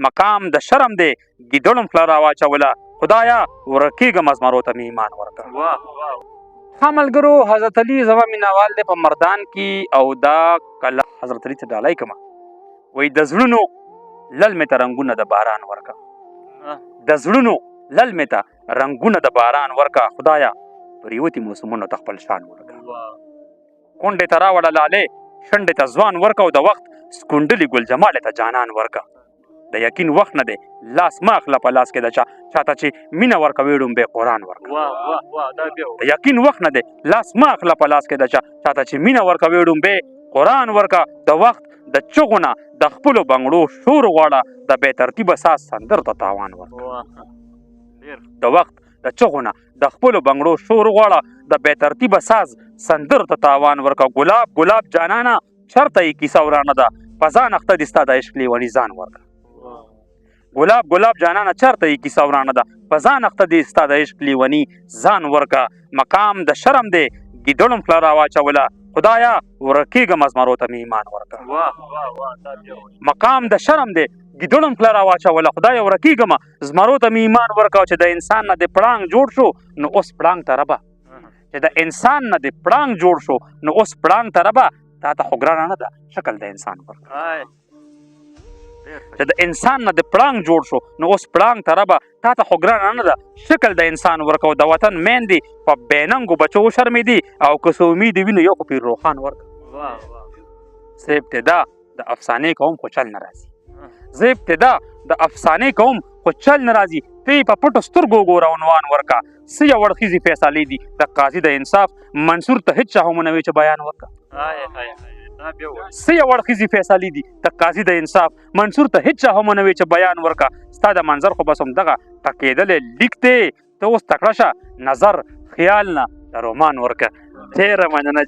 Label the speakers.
Speaker 1: مقام د شرم دی ګیدړم خوله راواچوله خدایه ورکېږم زمرو ته مې ایمان ورکړه. ها ملګرو حضرت علي زما مینهوال دی په مردان کې او دا کله حضرت علي ته ډالۍ کړمه وایي د زړونو لل مې ته رنګونه د باران ورکړه د زړونو لل مې ته رنګونه د باران ورکړه خدایه پرېوتي موسمونو ته خپل شان ورکړه. کونډې ته راوړه لالې شنډې ته ځوان ورکړه او د وخت سکونډلي ګل جمالې ته جانان ورکړه. د یقین وخت نه دی لاس ما اخله په لاس کې د چاته چې مینه ورکوي ډومبې قرآن ورکړه. د یقین وخت نه دی لاس ما اخله په لاس کې د چاته چې مینه ورکوي ډومبې قرآن ورکړه. د وخت د چغو نه د خپلو بنګړو شور غواړه د بې ترتیبه ساز سندر ته تاوان ورکړه. د وخت د چغو نه د خپلو بنګړو شور غواړه د بې ترتیبه ساز سندر ته تاوان ورکړه. ګلاب ګلاب جانانه چرته یې کیسه ورانه ده په ځان اخته دي ستا د عشق لیوني ځان ورکړه. ګلاب ګلاب جانانه چرته یې کیسه ورانه ده په ځان اخته دي ستا د عشق لیوني ځان ورکړه. مقام د شرم دی ګیدړم خوله راواچوله خدایه ورکېږم زمرو ته مې ایمان ورکړه. مقام د شرم دی ګیدړم خوله راواچوله خدایه ورکېږم زمرو ته مې ایمان ورکړه. چې د انسان نه د پړانګ جوړ شو نو اوس پړانګ ته ربه چې د انسان نه د پړانګ جوړ شو نو اوس پړانګ ته ربه تا ته خو ګرانه نه ده شکل د انسان ورکړه. چې د انسان نه د پړانګ جوړ شو نو اوس پړانګ ته ربه تا ته خو ګرانه نه ده شکل د انسان ورکړه. د وطن میندې په بېننګو بچو وشرمېدي او که څه امید وي نو یو خو پیر روښان ورکړه. زه ابتدا د افسانې کوم خو چل نه راځي زه ابتدا د افسانې کوم خو چل نه راځي ته یې په پټو سترګو وګوره عنوان ورکړه. څه یې وړخیزې فیصلې دي د قاضي د انصاف منصور ته هېڅ چا هم ونه وي چې بیان ورکړه. څه یې وړخیزې فیصلې دي د قاضي د انصاف منصور ته هېڅ چا هم ونه وي چې بیان ورکړه. ستا د منظر خو بس همدغه ټکېدلی لیک دی ته اوس تکړه شه نظر خیال نه د رومان ورکړه. ډېره مننه